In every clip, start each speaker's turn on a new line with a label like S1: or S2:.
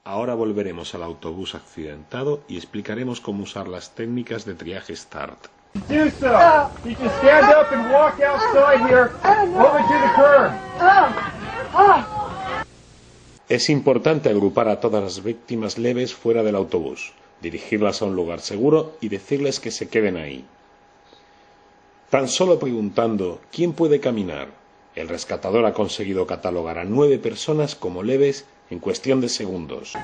S1: Ahora volveremos al autobús accidentado y explicaremos cómo usar las técnicas de triaje START.
S2: Do so. You can stand up and walk outside here over to the curb.
S1: Es importante agrupar a todas las víctimas leves fuera del autobús, dirigirlas a un lugar seguro y decirles que se queden ahí. Tan solo preguntando ¿quién puede caminar?, el rescatador ha conseguido catalogar a 9 personas como leves en cuestión de segundos.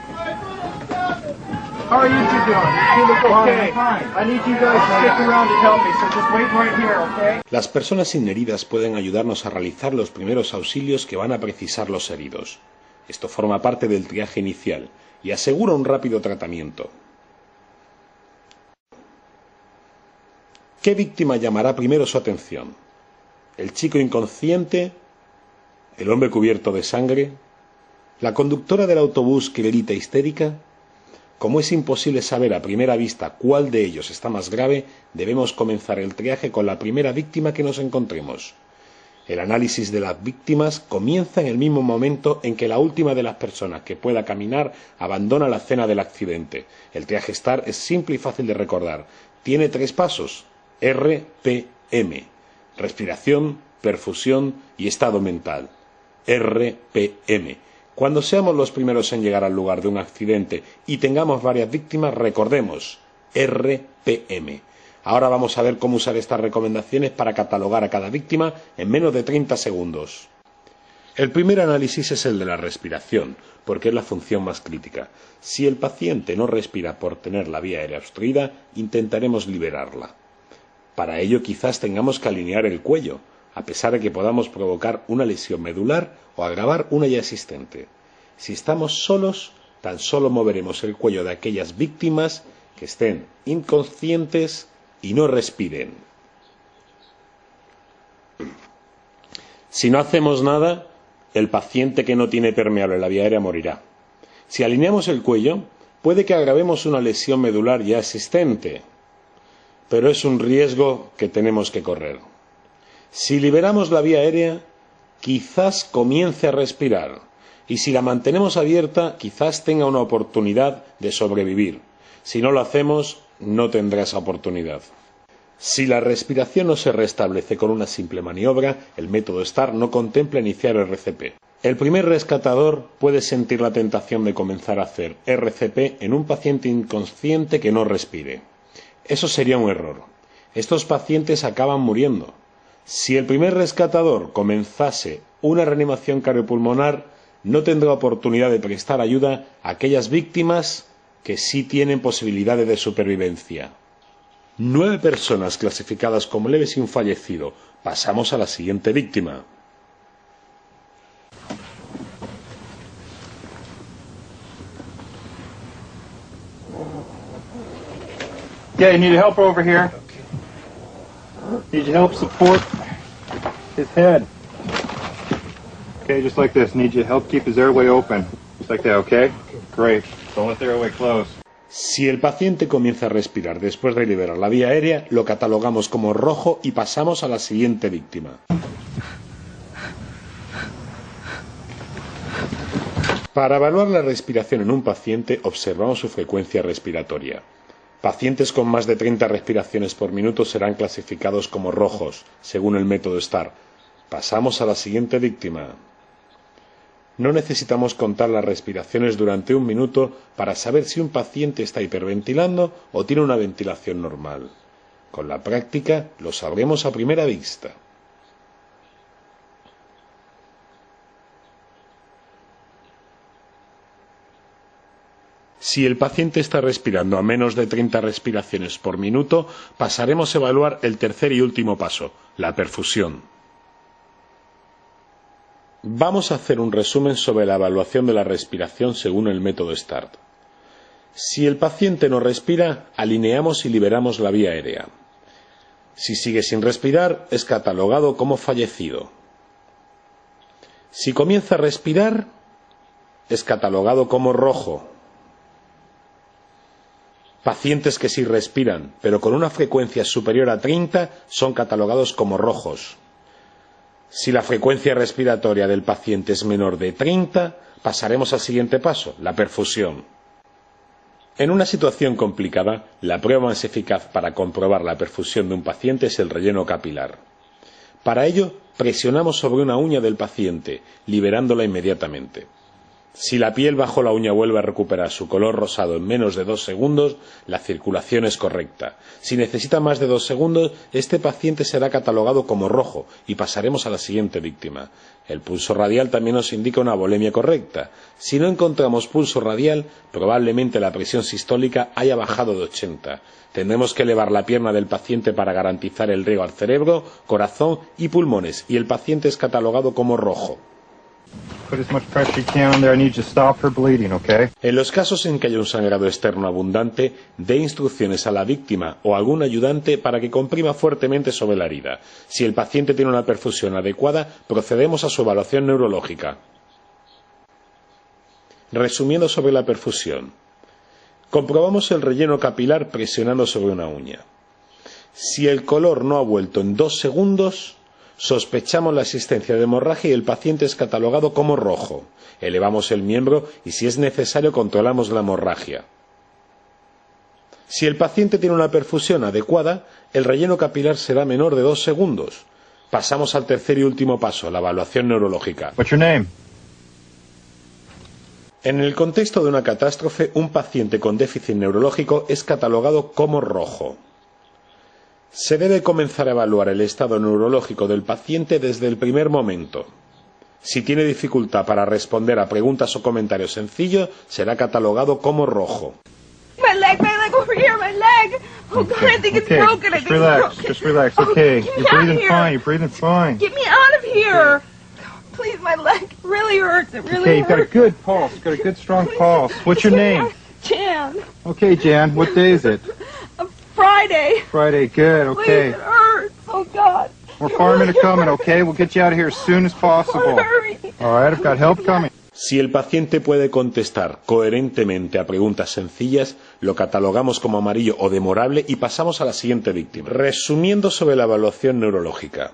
S2: How are you two doing? You look okay. I need you guys to stick around to help me, so just wait right here, okay?
S1: Las personas sin heridas pueden ayudarnos a realizar los primeros auxilios que van a precisar los heridos. Esto forma parte del triaje inicial y asegura un rápido tratamiento. ¿Qué víctima llamará primero su atención? ¿El chico inconsciente? ¿El hombre cubierto de sangre? ¿La conductora del autobús que grita histérica? Como es imposible saber a primera vista cuál de ellos está más grave, debemos comenzar el triaje con la primera víctima que nos encontremos. El análisis de las víctimas comienza en el mismo momento en que la última de las personas que pueda caminar abandona la escena del accidente. El triaje START es simple y fácil de recordar. Tiene 3 pasos: RPM. Respiración, perfusión y estado mental. RPM. Cuando seamos los primeros en llegar al lugar de un accidente y tengamos varias víctimas, recordemos RPM. Ahora vamos a ver cómo usar estas recomendaciones para catalogar a cada víctima en menos de 30 segundos. El primer análisis es el de la respiración, porque es la función más crítica. Si el paciente no respira por tener la vía aérea obstruida, intentaremos liberarla. Para ello quizás tengamos que alinear el cuello, a pesar de que podamos provocar una lesión medular o agravar una ya existente. Si estamos solos, tan solo moveremos el cuello de aquellas víctimas que estén inconscientes y no respiren. Si no hacemos nada, el paciente que no tiene permeable la vía aérea morirá. Si alineamos el cuello, puede que agravemos una lesión medular ya existente, pero es un riesgo que tenemos que correr. Si liberamos la vía aérea, quizás comience a respirar, y si la mantenemos abierta, quizás tenga una oportunidad de sobrevivir. Si no lo hacemos, no tendrá esa oportunidad. Si la respiración no se restablece con una simple maniobra, el método START no contempla iniciar RCP. El primer rescatador puede sentir la tentación de comenzar a hacer RCP en un paciente inconsciente que no respire. Eso sería un error. Estos pacientes acaban muriendo. Si el primer rescatador comenzase una reanimación cardiopulmonar, no tendrá oportunidad de prestar ayuda a aquellas víctimas que sí tienen posibilidades de supervivencia. 9 personas clasificadas como leves sin fallecido. Pasamos a la siguiente víctima.
S2: Yeah, you need help over here. Need you help support his head. Okay, just like this. Need you to help keep his airway open. Just like that, okay? Great. Don't let the airway close.
S1: Si el paciente comienza a respirar después de liberar la vía aérea, lo catalogamos como rojo y pasamos a la siguiente víctima. Para evaluar la respiración en un paciente, observamos su frecuencia respiratoria. Pacientes con más de 30 respiraciones por minuto serán clasificados como rojos, según el método START. Pasamos a la siguiente víctima. No necesitamos contar las respiraciones durante 1 minuto para saber si un paciente está hiperventilando o tiene una ventilación normal. Con la práctica lo sabremos a primera vista. Si el paciente está respirando a menos de 30 respiraciones por minuto, pasaremos a evaluar el tercer y último paso, la perfusión. Vamos a hacer un resumen sobre la evaluación de la respiración según el método START. Si el paciente no respira, alineamos y liberamos la vía aérea. Si sigue sin respirar, es catalogado como fallecido. Si comienza a respirar, es catalogado como rojo. Pacientes que sí respiran, pero con una frecuencia superior a 30, son catalogados como rojos. Si la frecuencia respiratoria del paciente es menor de 30, Pasaremos al siguiente paso, la perfusión. En una situación complicada, la prueba más eficaz para comprobar la perfusión de un paciente es el relleno capilar. Para ello, presionamos sobre una uña del paciente, liberándola inmediatamente. Si la piel bajo la uña vuelve a recuperar su color rosado en menos de 2 segundos, la circulación es correcta. Si necesita más de 2 segundos, este paciente será catalogado como rojo y pasaremos a la siguiente víctima. El pulso radial también nos indica una volemia correcta. Si no encontramos pulso radial, probablemente la presión sistólica haya bajado de 80. Tendremos que elevar la pierna del paciente para garantizar el riego al cerebro, corazón y pulmones, y el paciente es catalogado como rojo.
S2: Put as much pressure you can on there. I need you to stop her bleeding, okay?
S1: En los casos en que haya un sangrado externo abundante, dé instrucciones a la víctima o a algún ayudante para que comprima fuertemente sobre la herida. Si el paciente tiene una perfusión adecuada, procedemos a su evaluación neurológica. Resumiendo sobre la perfusión. Comprobamos el relleno capilar presionando sobre una uña. Si el color no ha vuelto en 2 segundos, sospechamos la existencia de hemorragia y el paciente es catalogado como rojo. Elevamos el miembro y, si es necesario, controlamos la hemorragia. Si el paciente tiene una perfusión adecuada, el relleno capilar será menor de 2 segundos. Pasamos al tercer y último paso, la evaluación neurológica.
S2: What's your name?
S1: En el contexto de una catástrofe, un paciente con déficit neurológico es catalogado como rojo. Se debe comenzar a evaluar el estado neurológico del paciente desde el primer momento. Si tiene dificultad para responder a preguntas o comentarios sencillos, será catalogado como rojo.
S3: My leg over here, my leg. Oh God, I think it's broken. I think
S2: Just relax. Okay, you're breathing fine. You're breathing fine.
S3: Get me out of here. Please, my leg really hurts. It really
S2: Okay, you've got a
S3: hurts.
S2: good pulse. You've got a good strong pulse. What's your name?
S3: Jan.
S2: Okay, Jan. What day is it?
S3: Friday.
S2: Friday. Good.
S3: Please,
S2: Okay.
S3: it hurts. Oh God.
S2: More firemen are coming. Okay, we'll get you out of here as soon as possible.
S3: Hurry.
S2: All right, I've got help coming.
S1: Si el paciente puede contestar coherentemente a preguntas sencillas, lo catalogamos como amarillo o demorable y pasamos a la siguiente víctima. Resumiendo sobre la evaluación neurológica.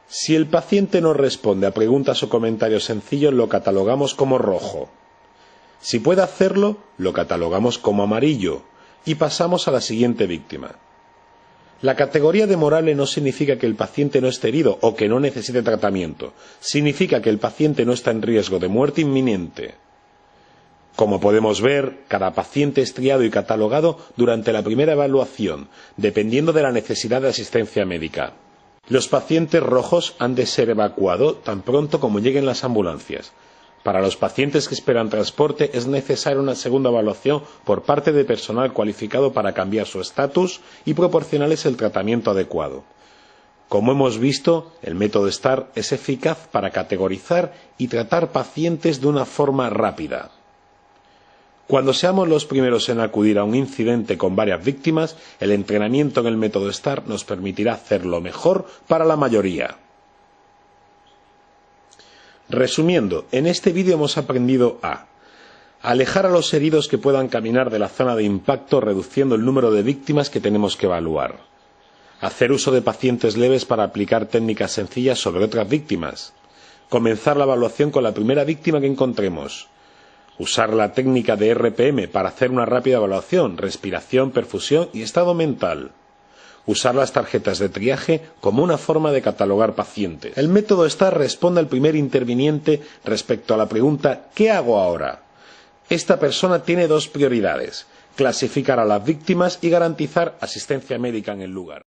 S1: Si el paciente no responde a preguntas o comentarios sencillos, lo catalogamos como rojo. Si puede hacerlo, lo catalogamos como amarillo y pasamos a la siguiente víctima. La categoría demorable no significa que el paciente no esté herido o que no necesite tratamiento. Significa que el paciente no está en riesgo de muerte inminente. Como podemos ver, cada paciente es triado y catalogado durante la primera evaluación, dependiendo de la necesidad de asistencia médica. Los pacientes rojos han de ser evacuados tan pronto como lleguen las ambulancias. Para los pacientes que esperan transporte es necesaria una segunda evaluación por parte de personal cualificado para cambiar su estatus y proporcionarles el tratamiento adecuado. Como hemos visto, el método STAR es eficaz para categorizar y tratar pacientes de una forma rápida. Cuando seamos los primeros en acudir a un incidente con varias víctimas, el entrenamiento en el método STAR nos permitirá hacerlo mejor para la mayoría. Resumiendo, en este vídeo hemos aprendido a alejar a los heridos que puedan caminar de la zona de impacto, reduciendo el número de víctimas que tenemos que evaluar. Hacer uso de pacientes leves para aplicar técnicas sencillas sobre otras víctimas. Comenzar la evaluación con la primera víctima que encontremos. Usar la técnica de RPM para hacer una rápida evaluación, respiración, perfusión y estado mental. Usar las tarjetas de triaje como una forma de catalogar pacientes. El método STAR responde al primer interviniente respecto a la pregunta ¿qué hago ahora? Esta persona tiene 2 prioridades: clasificar a las víctimas y garantizar asistencia médica en el lugar.